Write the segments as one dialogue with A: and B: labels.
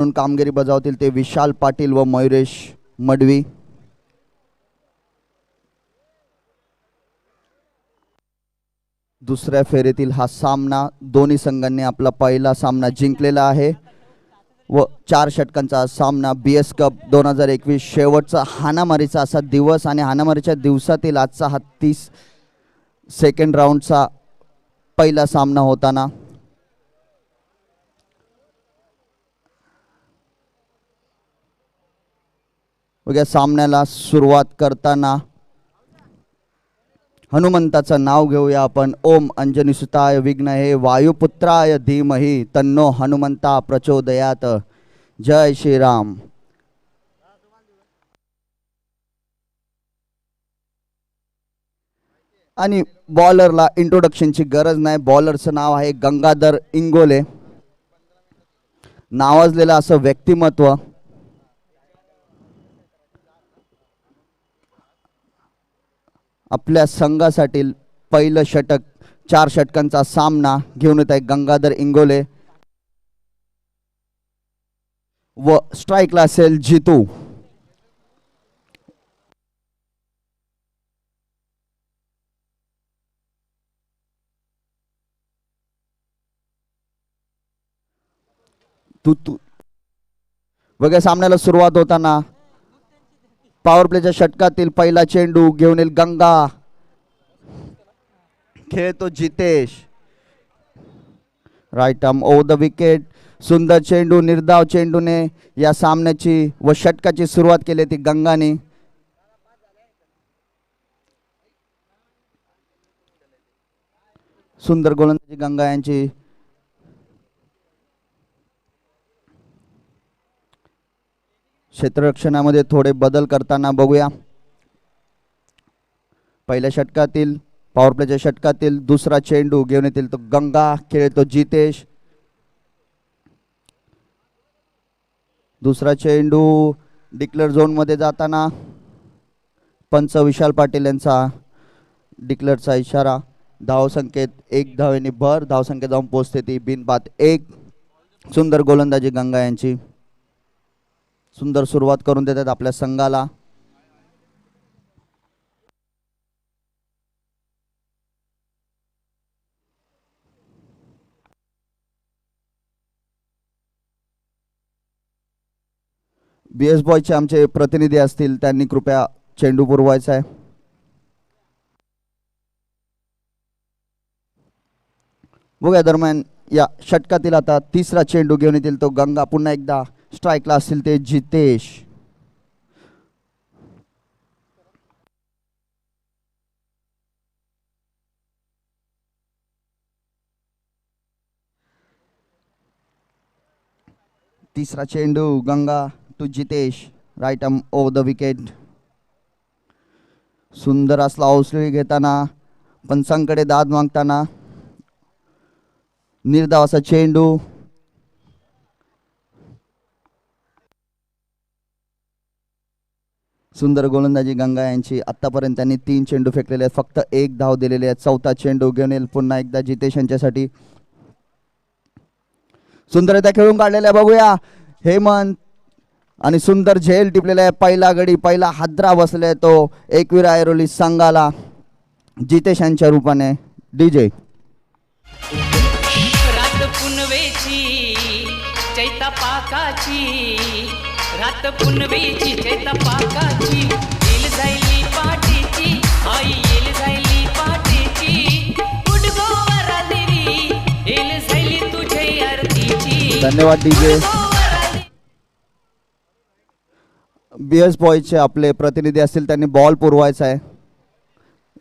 A: म्हणून कामगिरी बजावतील ते विशाल पाटील व मयुरेश मडवी. दुसऱ्या फेरीतील हा सामना दोन्ही संघांनी आपला पहिला सामना जिंकलेला आहे व 4 षटकांचा सामना BS कप 2021 शेवटचा हाणामारीचा असा दिवस आणि हाणामारीच्या दिवसातील आजचा हा 30 सेकंड राऊंडचा पहिला सामना होताना या सामन्याला सुरुवात करताना हनुमंताचं नाव घेऊया आपण. ओम अंजनी सुताय विघ्नहे वायुपुत्राय धीमहि तन्नो हनुमंता प्रचोदयात. जय श्रीराम. आणि बॉलरला इंट्रोडक्शनची गरज नाही. बॉलरचं नाव आहे गंगाधर इंगोले. नावाजलेलं असं व्यक्तिमत्व. आपल्या संघासाठी पहिलं षटक 4 षटकांचा सामना घेऊन येत आहे गंगाधर इंगोले व स्ट्राईकला असेल जितू. वगैरे सामन्याला सुरुवात होताना पॉवर प्लेच्या षटकातील पहिला चेंडू घेऊन येईल गंगा. खेळतो Jitesh. Right arm over the wicket. सुंदर चेंडू निर्धाव चेंडूने या सामन्याची व षटकाची सुरुवात केली ती गंगाने. सुंदर गोलंदाजी गंगा यांची. क्षेत्ररक्षणामध्ये थोडे बदल करताना बघूया. पहिल्या षटकातील पॉवर प्लेच्या षटकातील दुसरा चेंडू घेऊन येतील तो गंगा. खेळतो जितेश. दुसरा चेंडू डिक्लेअर झोन मध्ये जाताना पंच विशाल पाटील यांचा डिक्लेअरचा इशारा. धाव संकेत 1 धावेने भर. धाव संकेत जाऊन पोहोचते ती बिनबाद 1. सुंदर गोलंदाजी गंगा यांची. सुंदर सुरुवात करून देतात आपल्या संघाला. BS बॉयचे आमचे प्रतिनिधी असतील त्यांनी कृपया चेंडू पुरवायचा आहे. बघूया दरम्यान या षटकातील आता तिसरा चेंडू घेऊन येतील तो गंगा. पुन्हा एकदा स्ट्राईकला असतील ते जितेश. तिसरा चेंडू Ganga to Jitesh. Right arm over the wicket. सुंदर असला औसळी घेताना पंचांकडे दाद मागताना निर्धाव असा चेंडू. सुंदर गोलंदाजी गंगा यांची. आतापर्यंत त्यांनी 3 चेंडू फेकलेले आहेत. फक्त 1 धाव दिलेली आहे. चौथा चेंडू घेऊन येईल पुन्हा एकदा जितेश यांच्यासाठी. सुंदररित्या खेळून काढलेल्या बघूया हेमंत आणि सुंदर झेल टिपलेला आहे. पहिला गडी पहिला हादरा बसलाय तो एकवीर ऐरोली संघाला जितेश यांच्या रूपाने. DJ
B: रात पुनवेची चैता पाकाची. रात पुनवेची चैता पाकाची. येल जायली पाटीची आई येल जायली पाटीची. उडगोवरा दिरी येल जायली तुझे आरतीची.
A: धन्यवाद DJ. BS बॉयचे आपले प्रतिनिधी असतील त्यांनी बॉल पुरवायचा आहे.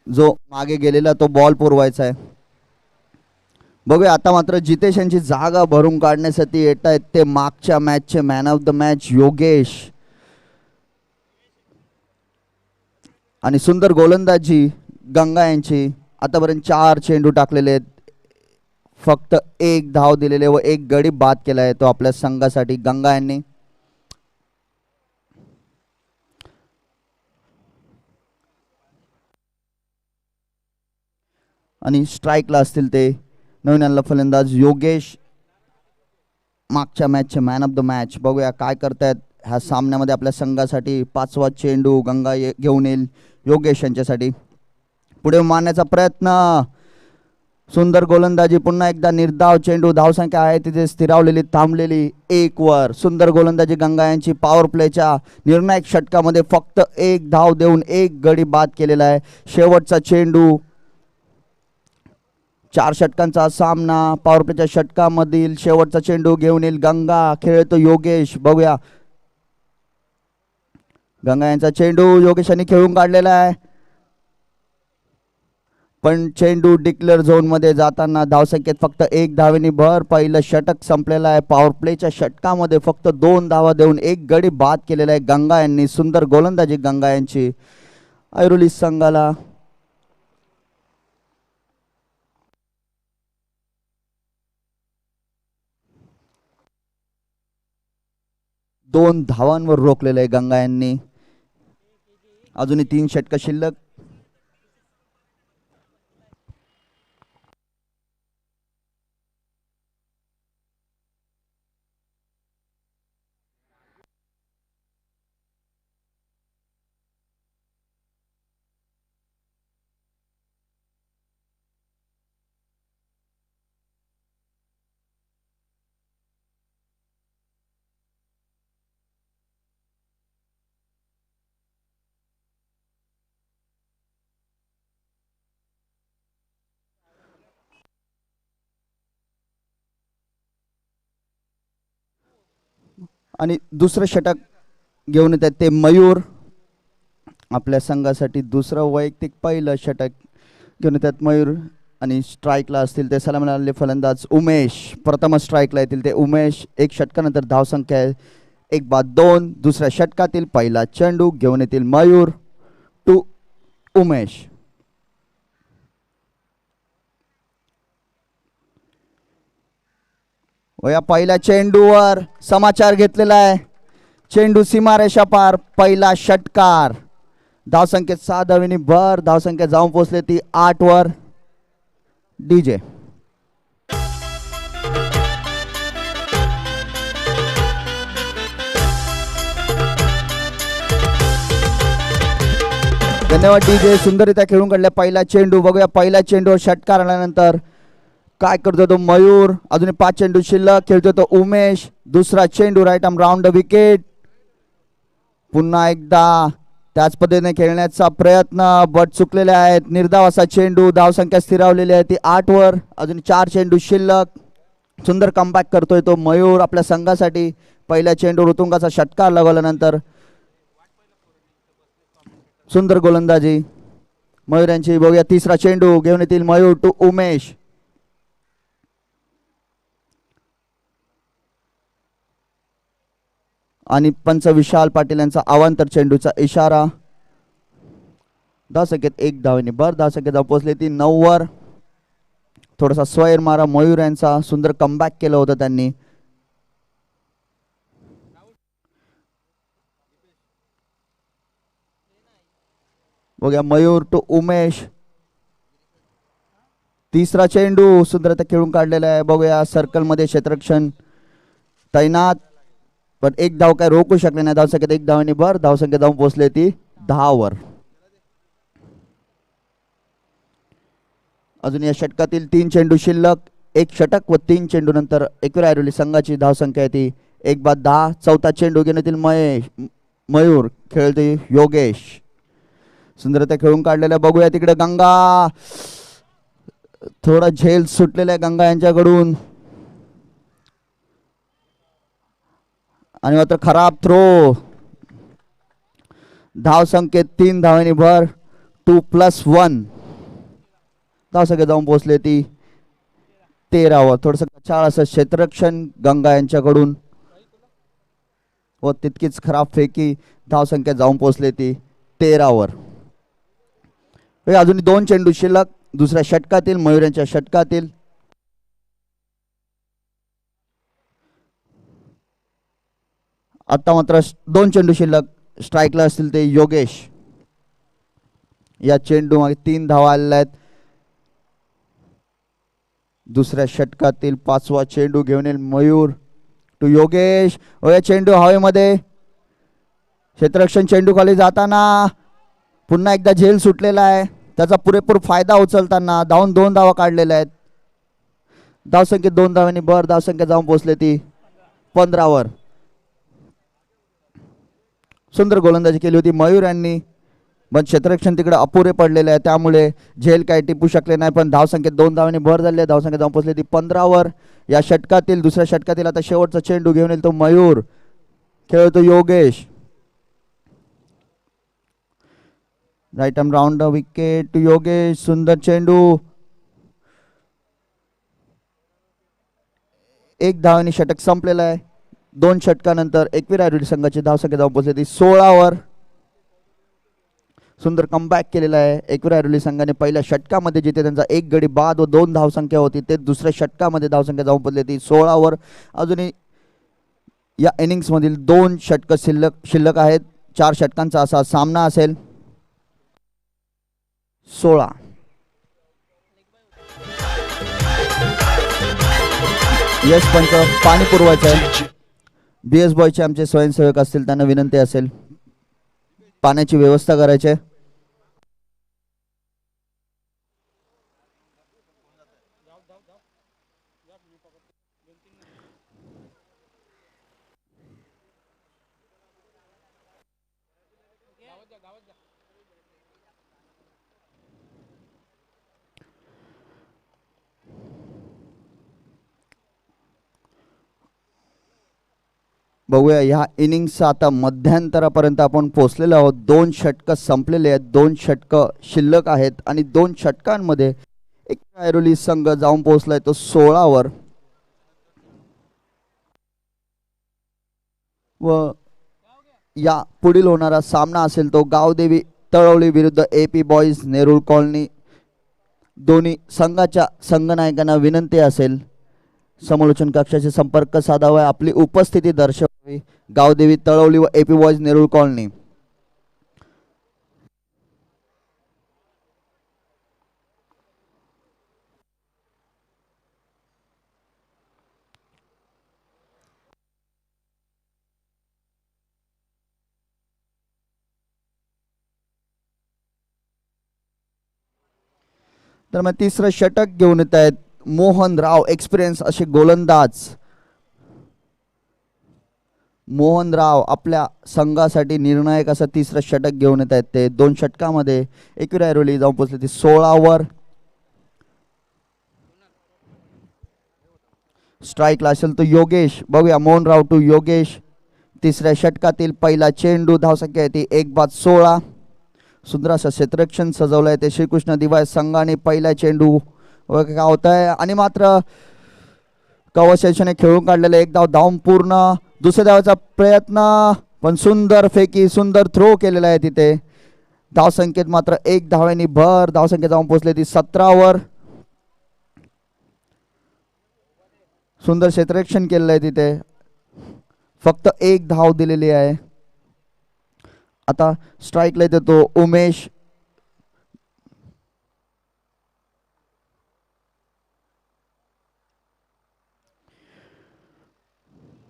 A: जो मागे गेलेला तो बॉल पुरवायचा आहे. बघूया आता मात्र जितेश यांची जागा भरून काढण्यासाठी येत आहेत ते मागच्या मॅचचे man of the match Yogesh. आणि सुंदर गोलंदाजी गंगा यांची. आतापर्यंत 4 चेंडू टाकलेले आहेत. फक्त 1 धाव दिलेले व 1 गडी बाद केला आहे तो आपल्या संघासाठी गंगा यांनी. आणि स्ट्राईकला असतील ते नवीन आणला फलंदाज योगेश. मागच्या मॅचचे मॅन ऑफ द मॅच. बघूया काय करतायत ह्या सामन्यामध्ये आपल्या संघासाठी. 5वा चेंडू गंगा घेऊन येईल योगेश यांच्यासाठी. पुढे मारण्याचा प्रयत्न, सुंदर गोलंदाजी, पुन्हा एकदा निर्धाव चेंडू. धावसंख्या आहे तिथे स्थिरावलेली, थांबलेली 1 वर. सुंदर गोलंदाजी गंगा यांची. पॉवर प्लेच्या निर्णायक षटकामध्ये फक्त 1 धाव देऊन 1 गडी बाद केलेला आहे. शेवटचा चेंडू, 4 षटकांचा सामना. पॉवर प्लेच्या षटकामधील शेवटचा चेंडू घेऊन येईल गंगा. खेळतो योगेश. बघूया गंगा यांचा चेंडू योगेशांनी खेळून काढलेला आहे, पण चेंडू डिक्लेअर झोन मध्ये जाताना धावसंख्येत फक्त 1 धावेने भर. पहिलं षटक संपलेलं आहे. पॉवर प्लेच्या षटकामध्ये फक्त 2 धावा देऊन 1 गडी बाद केलेला आहे गंगा यांनी. सुंदर गोलंदाजी गंगा यांची. ऐरोली संघाला 2 धावांवर रोखलेलं आहे गंगा यांनी. अजूनही 3 षटक शिल्लक. आणि दुसरं षटक घेऊन येतात ते मयूर. आपल्या संघासाठी दुसरं वैयक्तिक पहिलं षटक घेऊन येतात मयूर. आणि स्ट्राईकला असतील ते सलामीला फलंदाज उमेश. प्रथम स्ट्राईकला येतील ते उमेश. 1 षटकानंतर धावसंख्या आहे 1 बाद 2. दुसऱ्या षटकातील पहिला चेंडू घेऊन येतील मयूर टू उमेश. व या पहिल्या चेंडूवर समाचार घेतलेला आहे. चेंडू सीमारेषा पार. पहिला षटकार. धावसंख्येत 6 धावेने भर. धावसंख्या जाऊन पोहोचले ती 8 वर. डीजे धन्यवाद डीजे. सुंदररित्या खेळून काढल्या पहिला चेंडू. बघूया पहिल्या चेंडूवर षटकार आल्यानंतर काय करतो तो मयूर. अजून 5 चेंडू शिल्लक. खेळतो तो उमेश. दुसरा चेंडू right arm round the wicket. पुन्हा एकदा त्याच पद्धतीने खेळण्याचा प्रयत्न, बट चुकलेले आहेत. निर्धाव असा चेंडू. धावसंख्या स्थिरावलेली आहे ती 8 वर. अजून 4 चेंडू शिल्लक. सुंदर कमबॅक करतोय तो मयूर आपल्या संघासाठी. पहिल्या चेंडू ऋतुंगाचा षटकार लगवल्यानंतर सुंदर गोलंदाजी मयूर यांची. बघूया तिसरा चेंडू घेऊन येतील मयूर टू उमेश. आणि पंच विशाल पाटील यांचा अवांतर चेंडूचा इशारा. धावसंख्येत 1 धावेने भर. धावसंख्येत पोहोचले ती 9 वर. थोडासा स्वैर मारा मयूर यांचा. सुंदर कमबॅक केलं होतं त्यांनी. बघूया मयूर टू उमेश. तिसरा चेंडू सुंदर खेळून काढलेला आहे. बघूया सर्कल मध्ये क्षेत्ररक्षण तैनात, पण 1 धाव काय रोखू शकले नाही. धावसंख्येत 1 धावेने भर. धावसंख्या जाऊन पोहोचले ती 10 वर. अजून या षटकातील 3 चेंडू शिल्लक. 1 षटक व 3 चेंडू नंतर एकविरा ऐरोली संघाची धावसंख्या आहे ती 1 बाद 10. चौथा चेंडू घेऊन येतील मयूर. खेळते योगेश. सुंदरता खेळून काढलेल्या. बघूया तिकडे गंगा. थोडा झेल सुटलेला आहे गंगा यांच्याकडून. आणि मात्र खराब थ्रो. धावसंख्येत 3 धावेने भर. 2+1. धावसंख्या जाऊन पोहोचले ती 13 वर. थोडस छाळ असं क्षेत्ररक्षण गंगा यांच्याकडून व तितकीच खराब फेकी. धावसंख्या जाऊन पोहोचले ती 13 वर. अजून 2 चेंडू शिल्लक. दुसऱ्या षटकातील मयूर यांच्या षटकातील. आता मात्र 2 चेंडू शिल्लक. स्ट्राईकला असतील ते योगेश. या चेंडू मागे 3 धावा आलेल्या आहेत. दुसऱ्या षटकातील 5वा चेंडू घेऊन येईल मयूर. टू योगेश. चेंडू हवेमध्ये, क्षेत्ररक्षण चेंडू खाली जाताना पुन्हा एकदा झेल सुटलेला आहे. त्याचा पुरेपूर फायदा उचलताना धावून 2 धावा काढलेल्या आहेत. धावसंख्येत 2 धावांनी भर. धावसंख्या जाऊन पोहोचले ती 15 सुंदर गोलंदाजी केली होती मयूर यांनी, पण क्षेत्ररक्षण तिकडे अपुरे पडलेले आहे त्यामुळे झेल काही टिपू शकले नाही. पण धावसंख्येत 2 धावांनी भर झाली आहे. धावसंख्या जाऊन पोहोचली ती 15 या षटकातील दुसऱ्या षटकातील आता शेवटचा चेंडू घेऊन येईल तो मयूर. खेळतो Yogesh. Right arm round the wicket to Yogesh. सुंदर चेंडू. 1 धावांनी षटक संपलेलं आहे. 2 षटकानंतर एकविरा ऐरोली संघाची धावसंख्या जाऊन पोहोचली ती 16 सुंदर कमबॅक केलेला आहे एकविरा ऐरोली संघाने. पहिल्या षटकामध्ये जिथे त्यांचा 1 गडी बाद व 2 धावसंख्या होती ते दुसऱ्या षटकामध्ये धावसंख्या जाऊन पोहोचली ती 16 अजूनही या इनिंग्स मधील 2 षटक शिल्लक आहेत. 4 षटकांचा असा सामना असेल. 16 यश पंच पाणी पुरवायचं आहे. BS बॉयचे आमचे स्वयंसेवक असतील त्यांना विनंती असेल पाण्याची व्यवस्था करायची आहे. बघूया ह्या इनिंग्सचा आता मध्यंतरापर्यंत आपण पोहोचलेलो आहोत. 2 षटक संपलेले आहेत. 2 षटक शिल्लक आहेत आणि 2 षटकांमध्ये एक ऐरोली संघ जाऊन पोहोचलाय तो 16 व या पुढील होणारा सामना असेल तो गावदेवी तळवली विरुद्ध AP बॉईज नेरूळ कॉलनी. दोन्ही संघाच्या संघनायकांना विनंती असेल समालोचन कक्षाशी संपर्क साधावा, आपली उपस्थिती दर्शवावी. गावदेवी तळवली व AP बॉईज नेरूळ कॉलनी. तर मग तिसरं षटक घेऊन येत आहेत मोहन राव एक्सपिरियन्स असे गोलंदाज. मोहन राव आपल्या संघासाठी निर्णायक असं तिसरं षटक घेऊन येत आहेत. ते 2 षटकामध्ये एकविरा ऐरोली जाऊन पोहोचले ती 16 स्ट्राईकला असेल तो योगेश. बघूया मोहन राव टू योगेश. तिसऱ्या षटकातील पहिला चेंडू. धावसंख्या आहे ती 1-16. सुंदर असं क्षेत्ररक्षण सजवलंय ते श्रीकृष्ण दिवाय संघाने. पहिला चेंडू काय होत आहे आणि मात्र कवच याच्याने खेळून काढलेलं. 1 धाव धावून पूर्ण. दुसऱ्या धावाचा प्रयत्न पण सुंदर फेकी सुंदर थ्रो केलेला आहे तिथे. धावसंख्येत मात्र 1 धावेने भर. धावसंख्या जाऊन पोहोचली ती 17 सुंदर क्षेत्ररक्षण केलेलं आहे तिथे. फक्त 1 धाव दिलेली आहे. आता स्ट्राईकला येतो उमेश.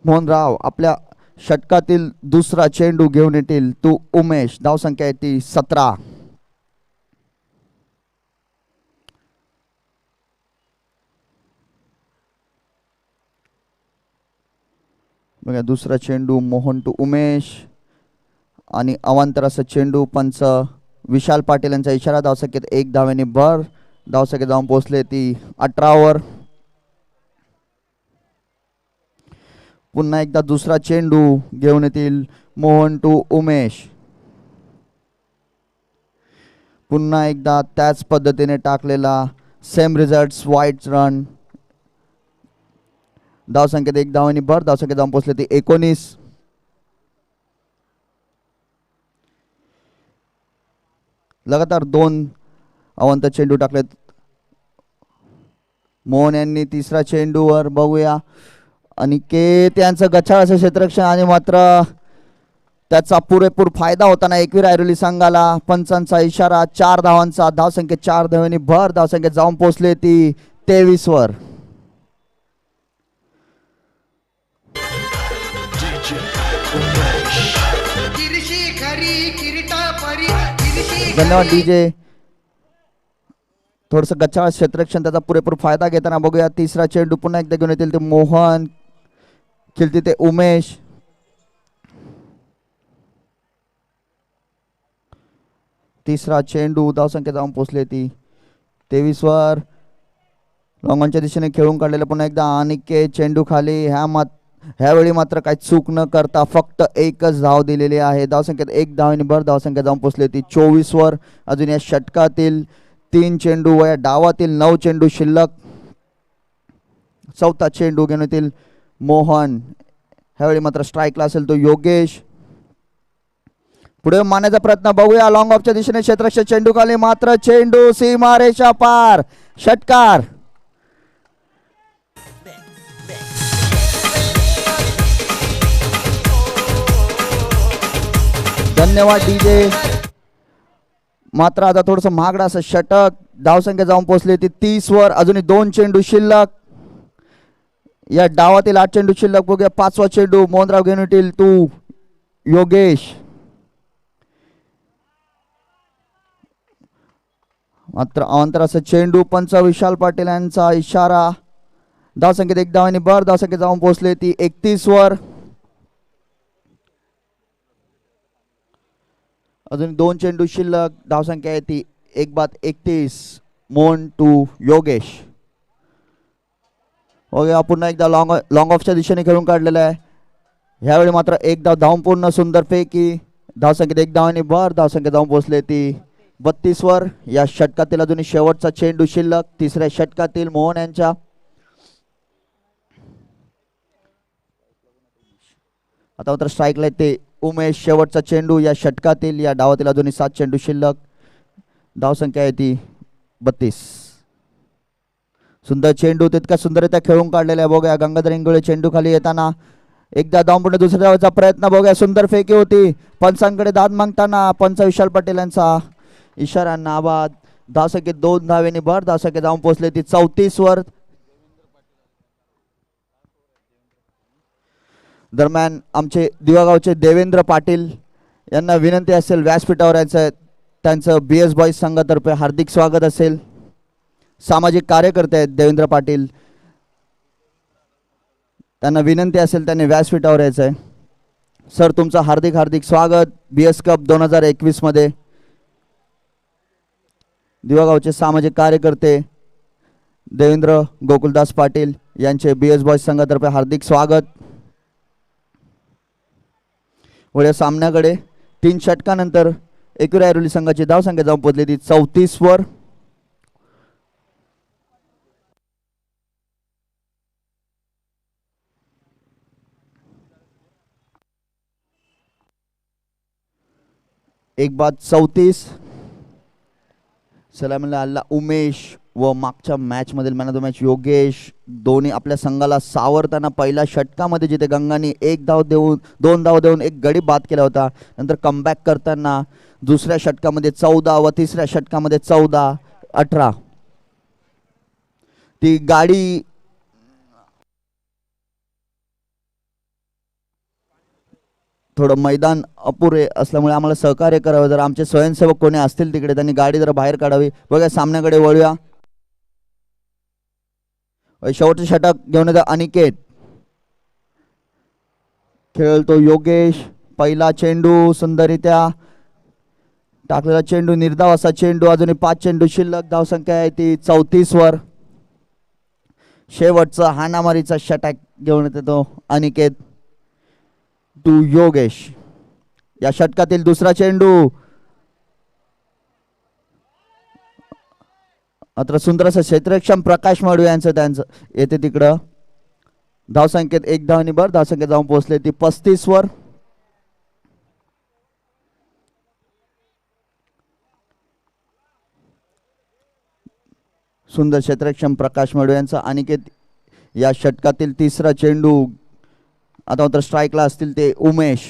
A: मोहन राव आपल्या षटकातील दुसरा चेंडू घेऊन येतील तू उमेश. धावसंख्या आहे ती 17. बघा दुसरा चेंडू मोहन टू उमेश आणि अवांतर असा चेंडू. पंच विशाल पाटील यांचा इशारा. धावसंख्येत 1 धावेने भर. धावसंख्या जाऊन पोहोचले ती 18 पुन्हा एकदा दुसरा चेंडू घेऊन येतील मोहन टू उमेश. पुन्हा एकदा त्याच पद्धतीने टाकलेला सेम रिझल्ट्स वाईट रन. धावसंख्येत 1 धावेने भर. धावसंख्या जाऊन पोहोचले ती 19. लगातार 2 अवंत चेंडू टाकलेत मोहन यांनी. तिसरा चेंडूवर बघूया अनिकेत यांचं गच्छाळ असं क्षेत्ररक्षण आणि मात्र त्याचा पुरेपूर फायदा होताना एकविरा ऐरोली संघाला. पंचांचा इशारा. 4 धावांचा. धावसंख्येत 4 धावांनी भर. धावसंख्येत जाऊन पोहोचले ती 23 धन्यवाद डीजे. थोडस गच्चा क्षेत्ररक्षण त्याचा पुरेपूर फायदा घेताना बघूया. तिसरा चेंडू पुन्हा एकदा घेऊन येतील ते मोहन, खेळते ते उमेश. तिसरा चेंडू धावसंख्या जाऊन पोहोचली ती 23 वर. लॉंगॉनच्या दिशेने खेळून काढलेलं पुन्हा एकदा अनिकेत. चेंडू खाली. ह्यावेळी मात्र काही चूक न करता फक्त एकच धाव दिलेली आहे. धावसंख्येत 1 धावेने भर धावसंख्या जाऊन पोहोचली ती 24 वर. अजून या षटकातील 3 चेंडू व या डावातील 9 चेंडू शिल्लक. चौथा चेंडू घेऊन येतील मोहन. ह्यावेळी मात्र स्ट्राईकला असेल तो योगेश. पुढे मारण्याचा प्रयत्न बघूया. लॉंग ऑफच्या दिशेने क्षेत्ररक्षक. चेंडू खाली. मात्र चेंडू सीमारेषा पार. षटकार. धन्यवाद डीजे. मात्र आता थोडस महागडा असं षटक. धावसंख्या जाऊन पोहोचली ती 30 वर. अजूनही 2 चेंडू शिल्लक. या डावातील 8 चेंडू शिल्लक. बघूया 5वा चेंडू मोहनराव घेऊन येतील तू योगेश. मात्र अवंतराचा चेंडू. पंच विशाल पाटील यांचा इशारा. धावसंख्येत 1 धावांनी भर. धावसंख्या जाऊन पोहोचली ती 31 वर. अजून 2 चेंडू शिल्लक. धावसंख्या आहे ती 1/31. मोहन टू योगेश. ओके, पुन्हा एकदा लॉंग ऑफच्या दिशेने खेळून काढलेलं आहे. ह्यावेळी मात्र 1 धाव धावून सुंदर पैकी. धावसंख्येत 1 धावांनी भर. धावसंख्या जाऊन पोहोचले ती 32 वर. या षटकातील अजून शेवटचा चेंडू शिल्लक. तिसऱ्या षटकातील मोहन यांच्या. आता मात्र स्ट्राईकला ते उमेश. शेवटचा चेंडू या षटकातील. या डावातील अजूनही 7 चेंडू शिल्लक. धावसंख्या आहे ती 32. सुंदर चेंडू. तितका सुंदररित्या खेळून काढलेला आहे. बघूया गंगाधर इंगोळे. चेंडू खाली येताना एकदा धावून पुढे दुसऱ्या धावाचा प्रयत्न. बघूया सुंदर फेकी होती. पंचांकडे दाद मागताना पंच विशाल पाटील यांचा इशारा नाबाद. धावसंख्येत 2 धावेने भर. धावसंख्या जाऊन पोहोचले ती 34 वर. दरम्यान आमचे दिवागावचे देवेंद्र पाटील यांना विनंती असेल व्यासपीठावर यायचं. त्यांचं BS बॉईज संघातर्फे हार्दिक स्वागत असेल. सामाजिक कार्यकर्ते आहेत देवेंद्र पाटील. त्यांना विनंती असेल त्यांनी व्यासपीठावर यायचं आहे. सर तुमचं हार्दिक हार्दिक स्वागत BS कप 2021 मध्ये. दिवागावचे सामाजिक कार्यकर्ते देवेंद्र गोकुलदास पाटील यांचे BS बॉईज संघातर्फे हार्दिक स्वागत. वळ्या सामन्याकडे 3 षटकानंतर एकविरा ऐरोली संघाची धावसंख्या जाऊन पोहोचली ती 34 वर. एक बाद 34. सलामीला आला उमेश व मागच्या मॅच मधील man of the match Yogesh. दोन्ही आपल्या संघाला सावरताना पहिल्या षटकामध्ये जिथे गंगानी 1 धाव देऊन 2 धाव देऊन 1 गडी बाद केला होता. नंतर कमबॅक करताना दुसऱ्या षटकामध्ये 14 व तिसऱ्या षटकामध्ये 14-18. ती गाडी थोडं मैदान अपुरे असल्यामुळे आम्हाला सहकार्य करावं. जर आमचे स्वयंसेवक कोणी असतील तिकडे त्यांनी गाडी जरा बाहेर काढावी. बघा सामन्याकडे वळूया. शेवटचं षटक घेऊन येतो अनिकेत. खेळतो योगेश. पहिला चेंडू सुंदररित्या टाकलेला चेंडू. निर्धाव असा चेंडू. अजूनही 5 चेंडू शिल्लक. धावसंख्या आहे ती 34 वर. शेवटचा हाणामारीचा षटक घेऊन येतो अनिकेत टू योगेश. या षटकातील दुसरा चेंडू. मात्र सुंदर असं क्षेत्ररक्षण प्रकाश माडू यांचं त्यांचं येते तिकडं. धावसंख्येत 1 धावांनी भर. धावसंख्या जाऊन पोहोचले ती 35 वर. सुंदर क्षेत्ररक्षण प्रकाश माडू यांचा. अनिकेत या षटकातील तिसरा चेंडू. आता मात्र स्ट्राईकला असतील ते उमेश.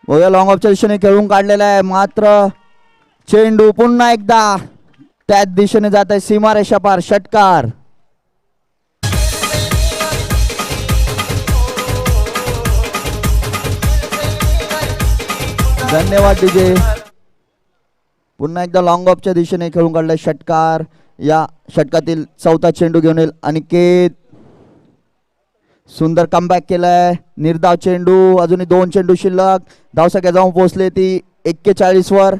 A: लॉंग ऑफच्या दिशेने खेळून काढलेला आहे. मात्र चेंडू पुन्हा एकदा त्याच दिशेने जात आहे सीमारेषा पार. षटकार. धन्यवाद डीजे. पुन्हा एकदा लॉंग ऑफच्या दिशेने खेळून काढलाय षटकार. या षटकातील चौथा चेंडू घेऊन येईल अनिकेत. सुंदर कमबॅक केलाय. निर्धाव चेंडू. अजूनही 2 चेंडू शिल्लक. धावसंख्या जाऊन पोहोचले ती 41 वर.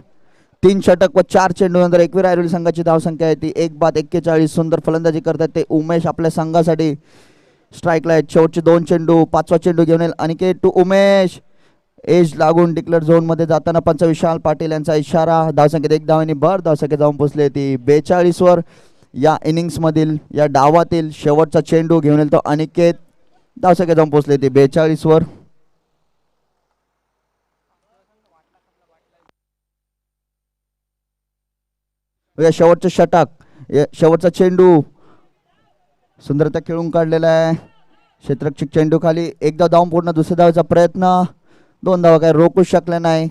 A: 3 षटक व 4 चेंडू नंतर एकवीर ऐरोली संघाची धावसंख्या आहे ती 1-41. सुंदर फलंदाजी करतात ते उमेश आपल्या संघासाठी स्ट्राईकला आहेत. शेवटचे 2 चेंडू. 5वा चेंडू घेऊन येईल अनिकेत टू उमेश. एज लागून डिक्लेअर झोन मध्ये जाताना पंच विशाल पाटील यांचा इशारा. धावसंख्येत 1 धावेने भर. धावसंख्या जाऊन पोहोचले ती 42 वर. या इनिंग्स मधील या डावातील शेवटचा चेंडू घेऊन येईल तो अनिकेत. धावसंख्या जाऊन पोहोचले ती 42 वर. या शेवटचं षटक. शेवटचा चेंडू सुंदरता खेळून काढलेला आहे. क्षेत्ररक्षक चेंडू खाली. एकदा धावून पूर्ण. दुसऱ्या धावेचा प्रयत्न. 2 धावा काय रोखू शकल्या नाही.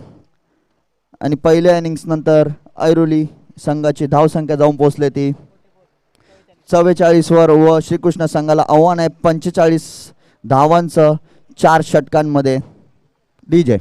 A: आणि पहिल्या इनिंग्स नंतर ऐरोली संघाची धावसंख्या जाऊन पोहोचली ती 44 वर. व श्रीकृष्ण संघाला आव्हान आहे 45 धावांचं 4 षटकांमध्ये. डीजे.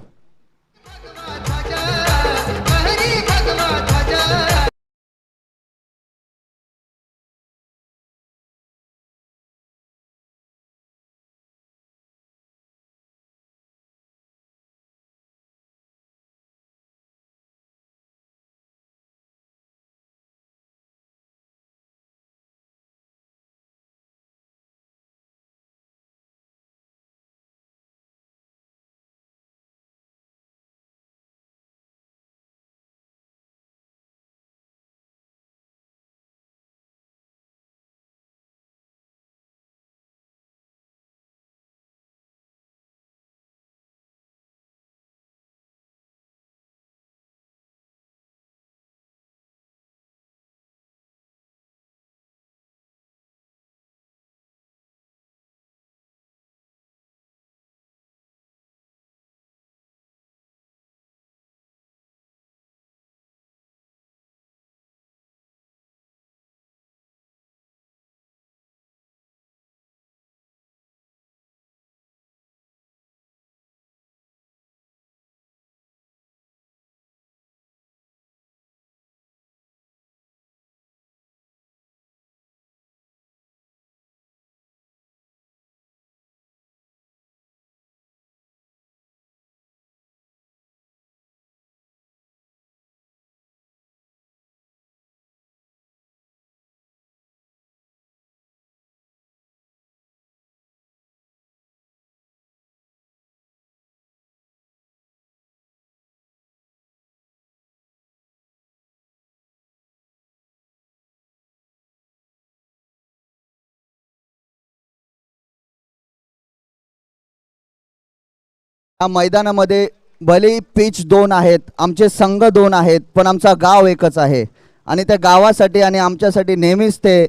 A: या मैदानामध्ये भले पिच 2 आहेत. आमचे संघ 2 आहेत. पण आमचा गाव एकच आहे. आणि त्या गावासाठी आणि आमच्यासाठी नेहमीच ते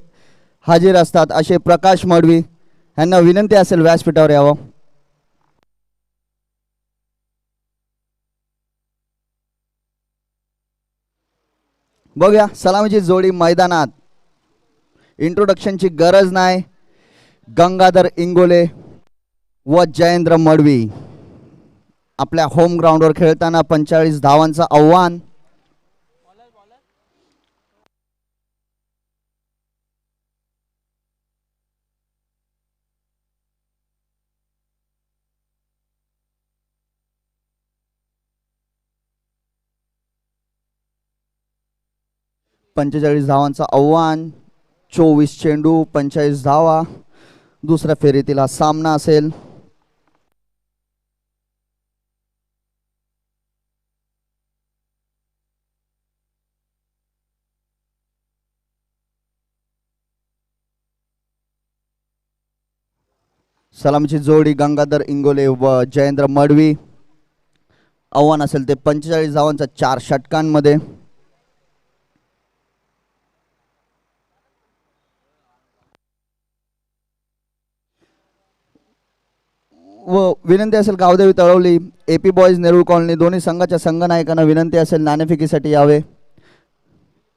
A: हजर असतात. असे प्रकाश मडवी यांना विनंती असेल व्यासपीठावर यावं. बघूया सलामीची जोडी मैदानात. इंट्रोडक्शनची गरज नाही. गंगाधर इंगोले व जयेंद्र मडवी आपल्या होम ग्राउंडवर खेळताना 45 धावांचं आव्हान. धावांचं आव्हान. 24 चेंडू 45 धावा. दुसऱ्या फेरीतील हा सामना असेल. सलामीची जोडी गंगाधर इंगोले व जयेंद्र मडवी. आव्हान असेल ते 45 धावांचा 4 षटकांमध्ये. व विनंती असेल Gavdevi Talavali AP boys Nerul colony दोन्ही संघाच्या संघनायकांना विनंती असेल नाणेफेकीसाठी यावे.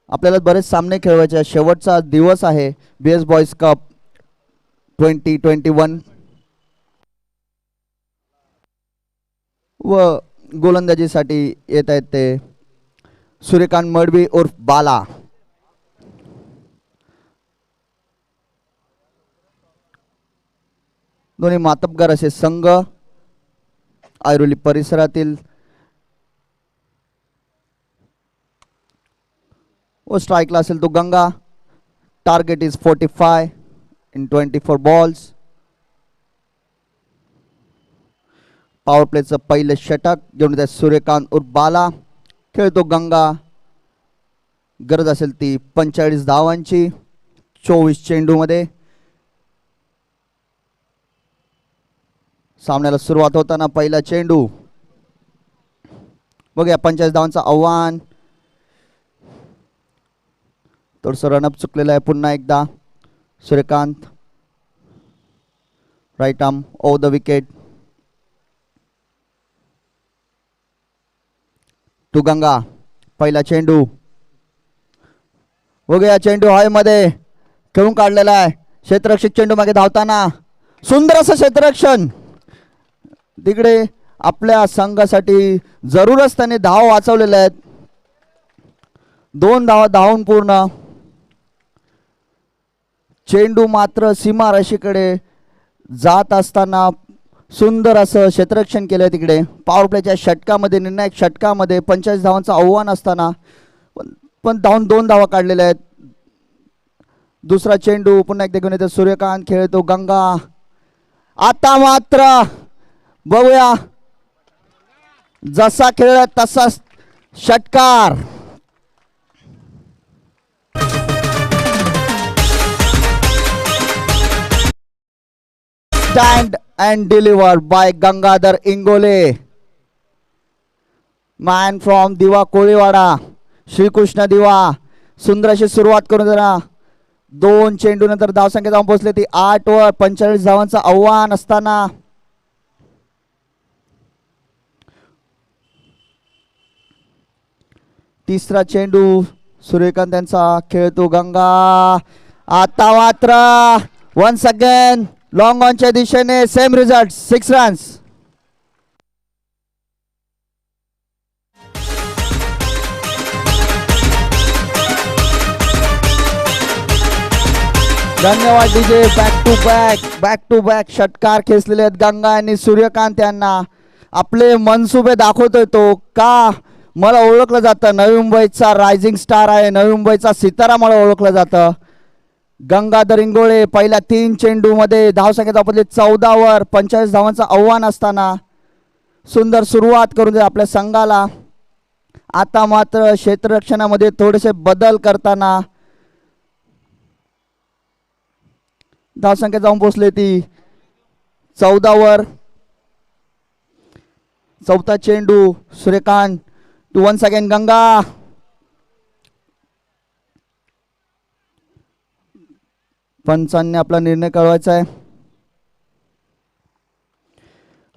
A: आपल्याला बरेच सामने खेळवायचे. शेवटचा दिवस आहे बीएस बॉयज कप 2021. व गोलंदाजीसाठी येत आहेत ते सूर्यकांत मडवी उर्फ बाला. दोन्ही मातब्बर असे संघ ऐरोली परिसरातील. व स्ट्राईकला असेल तो Ganga. Target is 45 in 24 balls. Power प्लेचं पहिलं षटक घेऊन येत सूर्यकांत उर्फ बाला. खेळतो गंगा. गरज असेल ती 45 धावांची 24 चेंडूमध्ये. सामन्याला सुरुवात होताना पहिला चेंडू. बघूया 45 धावांचं आव्हान. थोडंसं रनअप चुकलेलं आहे पुन्हा एकदा. Suryakant right arm over the wicket to Ganga. पहिला चेंडू. बघूया चेंडू हवेमध्ये खेळून काढलेला आहे. क्षेत्ररक्षक चेंडू मागे धावताना सुंदर असं क्षेत्ररक्षण. तिकडे आपल्या संघासाठी जरूरच त्याने धाव वाचवलेले आहेत. 2 धावा धावून पूर्ण. चेंडू मात्र सीमारेषेकडे जात असताना सुंदर असं क्षेत्ररक्षण केलं तिकडे. पॉवर प्लेच्या षटकामध्ये निर्णायक षटकामध्ये 45 धावांचं आव्हान असताना पण धावून 2 धावा काढलेल्या आहेत. दुसरा चेंडू पुन्हा एकदा घेऊन येतो सूर्यकांत. खेळतो गंगा. आता मात्र बघूया जसा खेळ तसा षटकार. Stand and deliver by Gangadhar Ingole. Man from दिवा कोळीवाडा. श्रीकृष्ण दिवा. सुंदर अशी सुरुवात करून जरा 2 चेंडू नंतर धावसंख्या जाऊन पोहोचले ती 8 वर. 45 धावांचं आव्हान असताना तिसरा चेंडू सूर्यकांत यांचा. खेळतो गंगा. आता मात्र वन्स अगेन लॉंग ऑनच्या दिशेने सेम रिझल्ट 6 रन्स. धन्यवाद डीजे. बॅक टू बॅक षटकार खेचलेले आहेत गंगा यांनी सूर्यकांत यांना. आपले मनसुबे दाखवतोय तो. का मला ओळखलं जातं नवी मुंबईचा रायझिंग स्टार आहे. नवी मुंबईचा सितारा मला ओळखलं जातं. गंगाधर इंगोळे पहिल्या 3 चेंडूमध्ये धावसंख्या धावपतली 14 वर. 45 धावांचं आव्हान असताना सुंदर सुरुवात करून दे आपल्या संघाला. आता मात्र क्षेत्ररक्षणामध्ये थोडेसे बदल करताना धावसंख्या जाऊन पोहोचले ती 14 वर. चौथा चेंडू Suryakant to once again Ganga. पंचांनी आपला निर्णय कळवायचा आहे.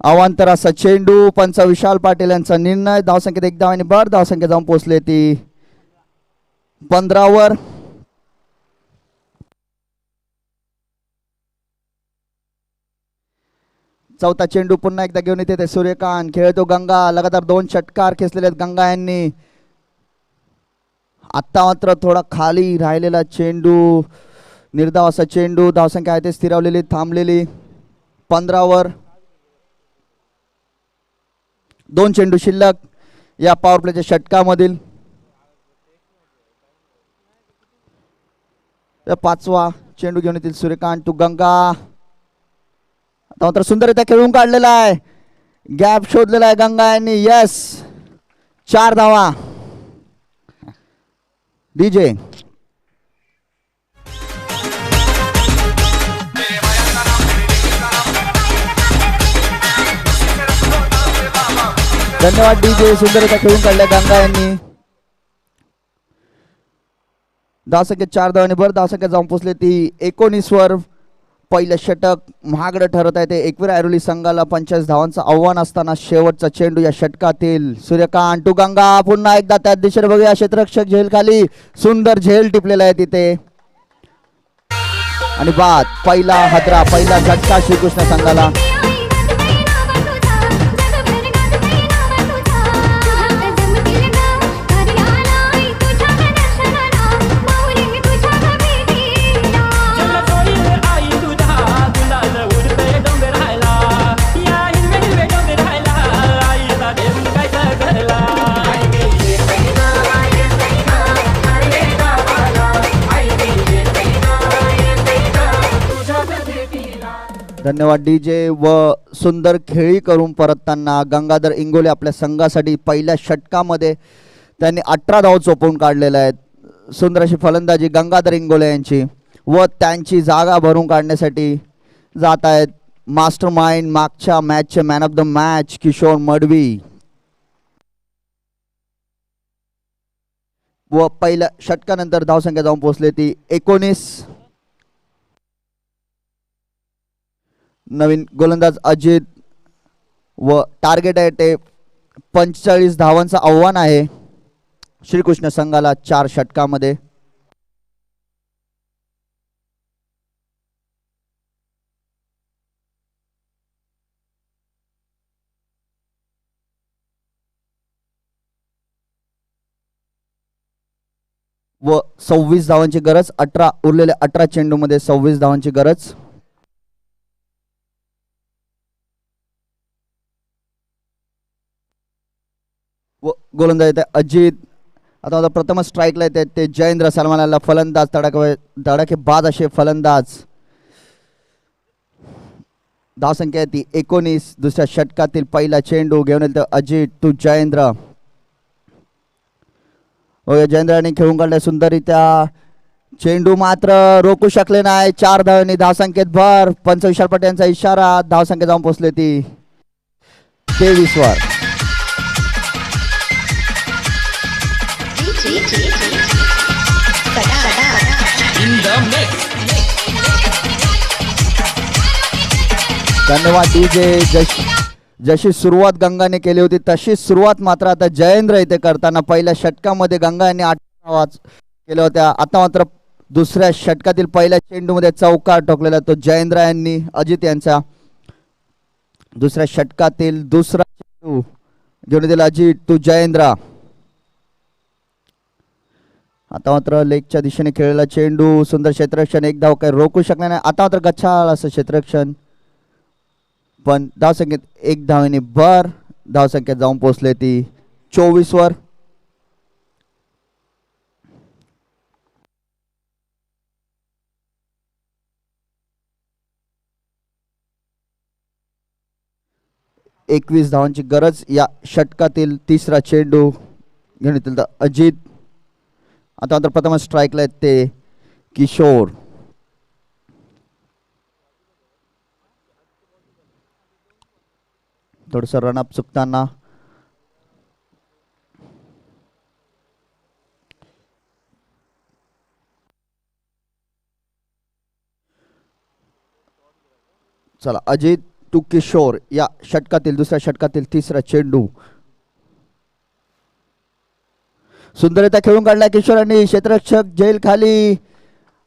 A: अवांतर असा चेंडू. पंच विशाल पाटील यांचा निर्णय. धावसंख्येत 1 धावांनी भर. धावसंख्या जाऊन पोहोचले ती 15 वर. चौथा चेंडू पुन्हा एकदा घेऊन येते सूर्यकांत. खेळतो गंगा. लगातार 2 षटकार खेचलेले आहेत गंगा यांनी. आता मात्र थोडा खाली राहिलेला चेंडू. निर्धाव असा चेंडू. धावसंख्या आहे ते स्थिरावलेली थांबलेली 15 वर. 2 चेंडू शिल्लक या पॉवर प्लेच्या षटकामधील. 5वा चेंडू घेऊन येतील सूर्यकांत टू गंगा. आता मात्र सुंदररित्या खेळून काढलेला आहे. गॅप शोधलेला आहे गंगा यांनी. यस 4 धावा. डीजे धन्यवाद डीजे. सुंदररित्या खेळून काढल्या गंगा यांनी. धावसंख्या 4 धावांनी भर. धावसंख्या जाऊन पोहोचले ती 19 वर. पहिलं षटक महागडं ठरत आहे ते एकवीर ऐरोली संघाला. 45 धावांचं आव्हान असताना शेवटचा चेंडू या षटकातील. सूर्यकांत टू गंगा. पुन्हा एकदा त्या दिशेने बघूया. क्षेत्ररक्षक झेल खाली. सुंदर झेल टिपलेला आहे तिथे. आणि बाद. पहिला हदरा. पहिला झटका श्रीकृष्ण संघाला. धन्यवाद डीजे. व सुंदर खेळी करून परतताना गंगाधर इंगोले आपल्या संघासाठी पहिल्या षटकामध्ये त्यांनी 18 धावा चोपवून काढलेल्या आहेत. सुंदर अशी फलंदाजी गंगाधर इंगोले यांची. व त्यांची जागा भरून काढण्यासाठी जात आहेत मास्टर माइंड, मागच्या मॅचचे man of the match Kishor Madvi. व पहिल्या षटकानंतर धावसंख्या जाऊन पोहोचली ती 19. नवीन गोलंदाज अजित व टार्गेट आहे ते 45 धावांचं आव्हान आहे श्रीकृष्ण संघाला 4 षटकामध्ये. व 26 धावांची गरज. उरलेल्या 18 चेंडूमध्ये 26 धावांची गरज. व गोलंदाज येते अजित. आता प्रथम स्ट्राईकला येते ते जयेंद्र सलमानला फलंदाज. धडाकेबाज असे फलंदाज. धावसंख्या आहे ती 19. दुसऱ्या षटकातील पहिला चेंडू घेऊन येतो अजित टू जयेंद्र. जयेंद्राने खेळून काढले सुंदररित्या. चेंडू मात्र रोखू शकले नाही. 4 धावांनी धावसंख्येत भर. 25 पट यांचा इशारा. धावसंख्या जाऊन पोहोचले ती 23 वर. धन्यवाद डीजे. जशी सुरुवात गंगाने केली होती तशी सुरुवात मात्र आता जयेंद्र इथे करताना. पहिल्या षटकामध्ये गंगा यांनी 8 धावा केल्या होत्या. आता मात्र दुसऱ्या षटकातील पहिल्या चेंडूमध्ये चौकार ठोकलेला तो जयेंद्र यांनी अजित यांचा. दुसऱ्या षटकातील दुसरा चेंडू घेऊन दिला अजित टू जयेंद्र. आता मात्र लेगच्या दिशेने खेळलेला चेंडू. सुंदर क्षेत्ररक्षण. 1 धाव काही रोखू शकले नाही. आता मात्र गच्छाल असं क्षेत्ररक्षण. पण धावसंख्येत 1 धावेने भर. धावसंख्येत जाऊन पोहोचले ती 24 वर. एकवीस धावांची गरज. या षटकातील तिसरा चेंडू घेऊन येतील अजित. आता मात्र प्रथम स्ट्राईकला आहेत ते किशोर. थोडंसं रनअप चुकताना. चला अजित टू किशोर. या षटकातील दुसऱ्या षटकातील तिसरा चेंडू सुंदररित्या खेळून काढला किशोरांनी. क्षेत्ररक्षक जेल खाली.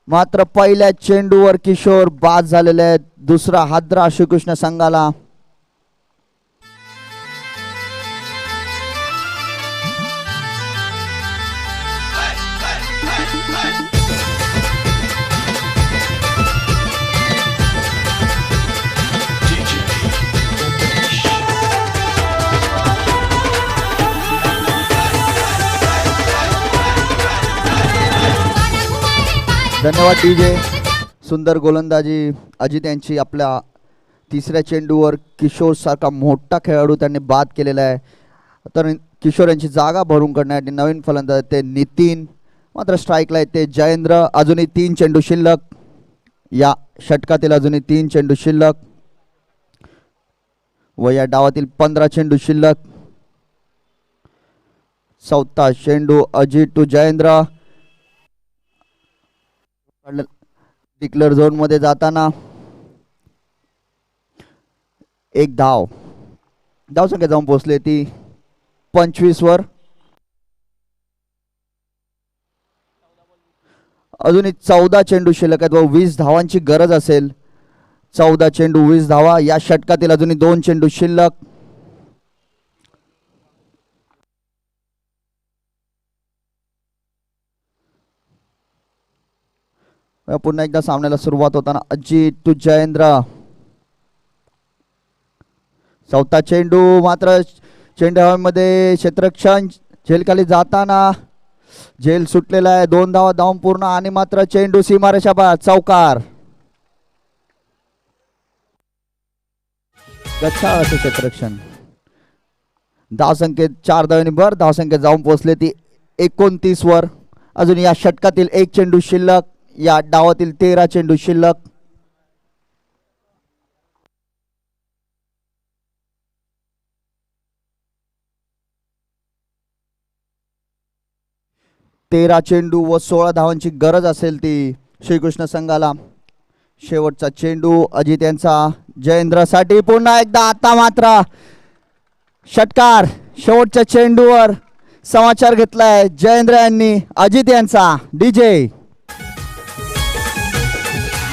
A: मात्र पहिल्या चेंडूवर किशोर बाद झालेले आहेत. दुसरा हादरा श्रीकृष्ण संघाला. धन्यवाद डीजे. सुंदर गोलंदाजी अजित यांची. आपल्या तिसऱ्या चेंडूवर किशोर सारखा मोठा खेळाडू त्यांनी बाद केलेला आहे. तर किशोर यांची जागा भरून काढण्यासाठी नवीन फलंदाज ते नितीन. मात्र स्ट्राईकला येते जयेंद्र. अजूनही 3 चेंडू शिल्लक. या षटकातील अजूनही 3 चेंडू शिल्लक व या डावातील 15 चेंडू शिल्लक. चौथा चेंडू Ajit to Jayendra. Declare zone मध्ये जाताना 1 धाव. धावसंख्या जाऊन पोहोचली ती 25 वर. अजूनही 14 चेंडू शिल्लक आहेत व 20 धावांची गरज असेल. 14 चेंडू 20 धावा. या षटकातील अजूनही 2 चेंडू शिल्लक. पुन्हा एकदा सामन्याला सुरुवात होताना अजित टू जयेंद्र. चौथा चेंडू. मात्र चेंडू हवेमध्ये क्षेत्ररक्षण झेल खाली जाताना झेल सुटलेला आहे. 2 धावा धावून पूर्ण आणि मात्र चेंडू सीमारेषा बाहेर. चौकार. गच्छाळ असे क्षेत्ररक्षण. धावसंख्येत 4 धावांनी भर. धावसंख्येत जाऊन पोहोचले ती 29 वर. अजून या षटकातील 1 चेंडू शिल्लक. या डावातील 13 चेंडू शिल्लक. तेरा चेंडू व 16 धावांची गरज असेल ती श्रीकृष्ण संघाला. शेवटचा चेंडू अजित यांचा जयेंद्रसाठी. पुन्हा एकदा आता मात्र षटकार. शेवटच्या चेंडूवर समाचार घेतलाय जयेंद्र यांनी अजित यांचा. डीजे.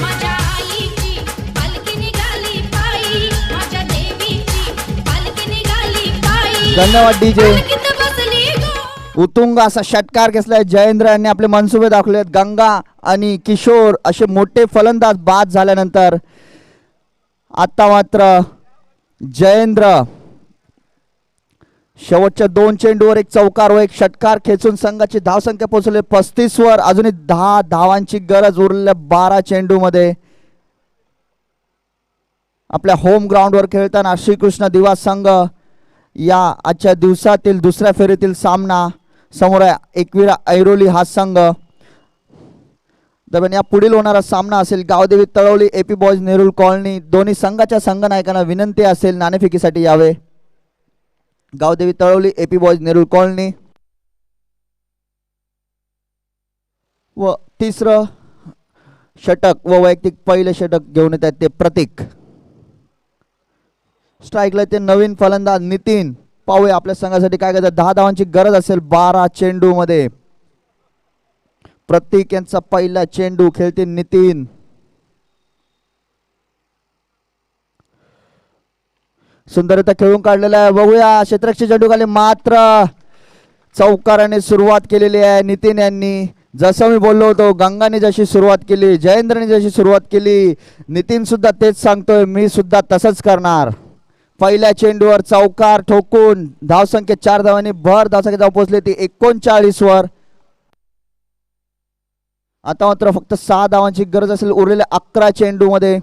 C: माझ्या आईची पालखी निघाली पायी, माझ्या देवीची पालखी निघाली पायी.
A: धन्यवाद डीजे.
C: पालखीत बसली गो.
A: उत्तुंग असा षटकार घेतलाय जयेंद्र यांनी. आपले मनसुबे दाखवलेत. गंगा आणि किशोर असे मोठे फलंदाज बाद झाल्यानंतर आता मात्र जयेंद्र शेवटच्या 2 चेंडूवर 1 चौकार व 1 षटकार खेचून संघाची धावसंख्या पोहोचले 35 वर. अजूनही 10 धावांची गरज उरलेल्या 12 चेंडू मध्ये. आपल्या होम ग्राउंडवर खेळताना श्रीकृष्ण दिवा संघ या आजच्या दिवसातील दुसऱ्या फेरीतील सामना समोर आहे. एकविरा ऐरोली हा संघ. दरम्यान या पुढील होणारा सामना असेल Gavdevi Talavali AP boys Nerul colony. दोन्ही संघाच्या संघनायकांना विनंती असेल नाणेफेकीसाठी यावे. Gavdevi Talavali AP boys Nerul colony. व तिसरं षटक व वैयक्तिक पहिले षटक घेऊन येत आहेत ते प्रतीक. स्ट्राईकला ते नवीन फलंदाज नितीन. पाहूया आपल्या संघासाठी काय करतात. 10 धावांची गरज असेल 12 चेंडू मध्ये. प्रतीक यांचा पहिला चेंडू खेळते नितीन. सुंदरता खेळून काढलेला आहे. बघूया क्षेत्ररक्षक चेंडू खाली मात्र चौकाराने सुरुवात केलेली आहे नितीन यांनी. जसं मी बोललो होतो गंगाने जशी सुरुवात केली, जयेंद्रने जशी सुरुवात केली, नितीन सुद्धा तेच सांगतोय मी सुद्धा तसंच करणार. पहिल्या चेंडूवर चौकार ठोकून धावसंख्येत 4 धावांनी भर. धावसंख्येत जाऊन पोहोचली ती 39 वर. आता मात्र फक्त 6 धावांची गरज असेल उरलेल्या 11 चेंडू मध्ये.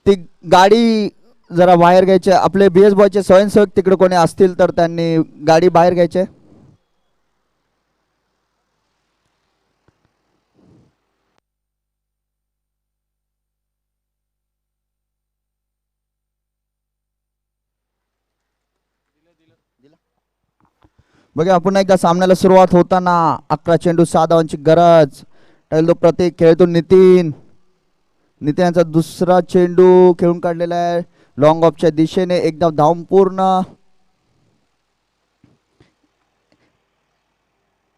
A: ती गाडी जरा बाहेर घ्यायचे. आपले बीएस बॉयचे स्वयंसेवक तिकडे कोणी असतील तर त्यांनी गाडी बाहेर घ्यायचे. बघा पुन्हा एकदा सामन्याला सुरुवात होताना 11 चेंडू 6 धावांची गरज. टाइल दो प्रतीक खेळतो नितीन. नितीन यांचा दुसरा चेंडू खेळून काढलेला आहे लॉंग ऑफच्या दिशेने. एकदम धावून पूर्ण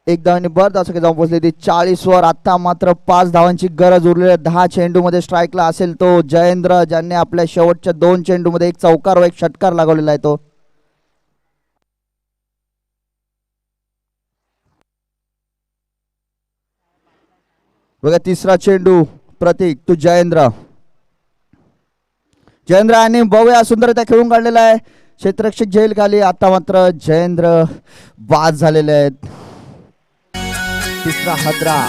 A: 1 धावांनी भर. धावसंख्या जाऊन पोहोचली ती 40 वर. आता मात्र 5 धावांची गरज उरलेल्या 10 चेंडू मध्ये. स्ट्राईकला असेल तो जयेंद्र ज्यांनी आपल्या शेवटच्या 2 चेंडू मध्ये 1 चौकार व 1 षटकार लागवलेला आहे तो. बघा तिसरा चेंडू प्रतीक टू जयेंद्र. जयेंद्र यांनी बघूया सुंदरता खेळून काढलेला आहे. क्षेत्ररक्षक झेल खाली. आता मात्र जयेंद्र बाद झालेले आहेत. तिसरा हद्रा.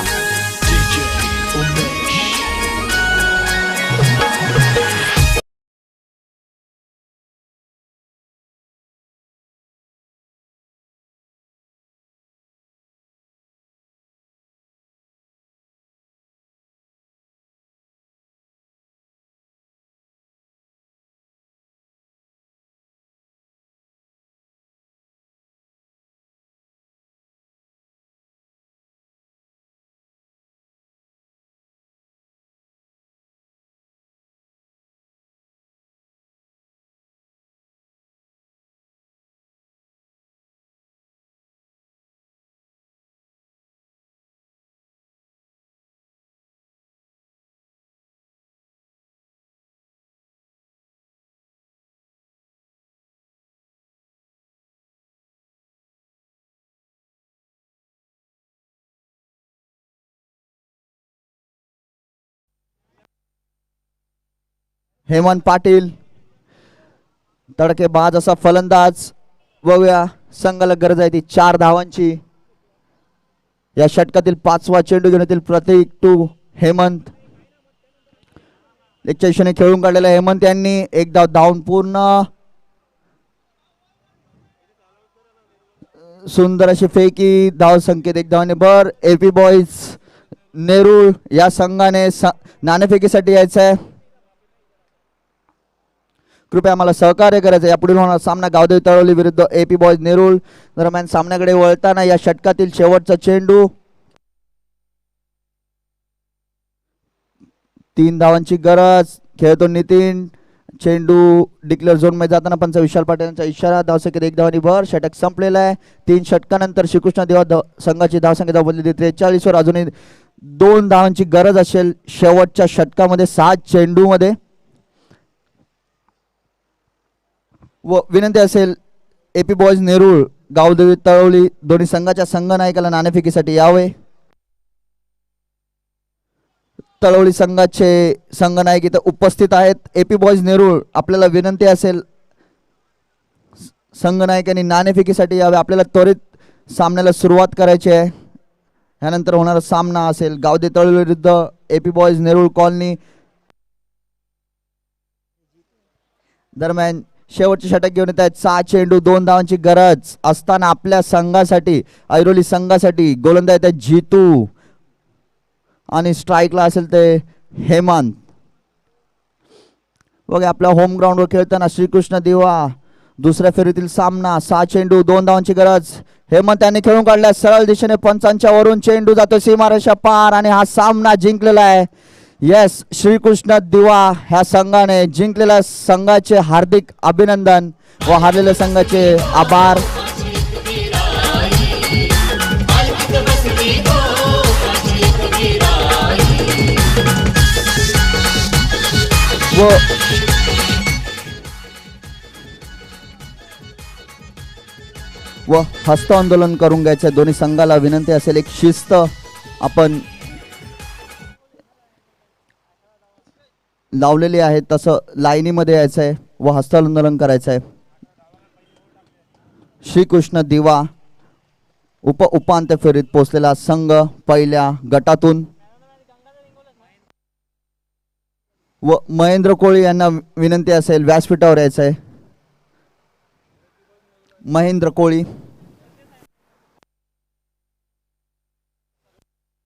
A: हेमंत पाटील तडकेबाज असा फलंदाज. बघूया संघाला गरज आहे ती 4 धावांची. या षटकातील 5वा चेंडू घेऊन येतील प्रतीक टू हेमंत. लेगच्या दिशेने खेळून काढलेला हेमंत यांनी एक धाव धावून पूर्ण. सुंदर अशी फेकी. धाव संकेत 1 धावाने भर. एपी बॉईज नेरूळ या संघाने नाणेफेकीसाठी यायचं आहे. कृपया आम्हाला सहकार्य करायचं. यापुढील होणार सामना गावदेवी तळवली विरुद्ध एपी बॉईज नेरूळ दरम्यान. सामन्याकडे वळताना या षटकातील शेवटचा चेंडू. 3 धावांची गरज. खेळतो नितीन. चेंडू डिक्लेअर झोन मध्ये जाताना पंच विशाल पाटील यांचा इशारा. धावसंख्येत 1 धावांनी भर. षटक संपलेला आहे. 3 षटकानंतर श्रीकृष्ण देवा संघाची धावसंख्या बदलली 43 वर. अजूनही 2 धावांची गरज असेल शेवटच्या षटकामध्ये 7 चेंडू मध्ये. व विनंती असेल एपी बॉईज नेरूळ गावदेवी तळवली दोन्ही संघाच्या संघनायकाला नाणेफेकीसाठी यावे. तळवली संघाचे संघनायक इथं उपस्थित आहेत. एपी बॉईज नेरूळ आपल्याला विनंती असेल संघनायकांनी नाणेफेकीसाठी यावे. आपल्याला त्वरित सामन्याला सुरुवात करायची आहे. ह्यानंतर होणारा सामना असेल गावदेवी तळवली विरुद्ध एपी बॉईज नेरूळ कॉलनी. दरम्यान शेवटचे षटक घेऊन येत आहेत. 6 चेंडू 2 धावांची गरज असताना आपल्या संघासाठी ऐरोली संघासाठी गोलंदाज आहेत जीतू आणि स्ट्राईकला असेल ते हेमंत. बघा आपल्या होम ग्राउंडवर खेळताना श्रीकृष्ण दिवा दुसऱ्या फेरीतील सामना. 6 चेंडू 2 धावांची गरज. हेमंत यांनी खेळून काढल्या सरळ दिशेने पंचांच्या वरून. चेंडू जातो सीमारेषा पार आणि हा सामना जिंकलेला आहे. येस श्रीकृष्ण दिवा ह्या संघाने जिंकलेल्या संघाचे हार्दिक अभिनंदन व हारलेल्या संघाचे आभार. व हस्त आंदोलन करून घ्यायचं. दोन्ही संघाला विनंती असेल एक शिस्त आपण लावलेली आहे तसं लाईनीमध्ये यायचं आहे व हस्तांदोलन करायचं आहे. श्रीकृष्ण दिवा उपांत्य फेरीत पोहोचलेला संघ पहिल्या गटातून. व महेंद्र कोळी यांना विनंती असेल व्यासपीठावर यायचं आहे. महेंद्र कोळी.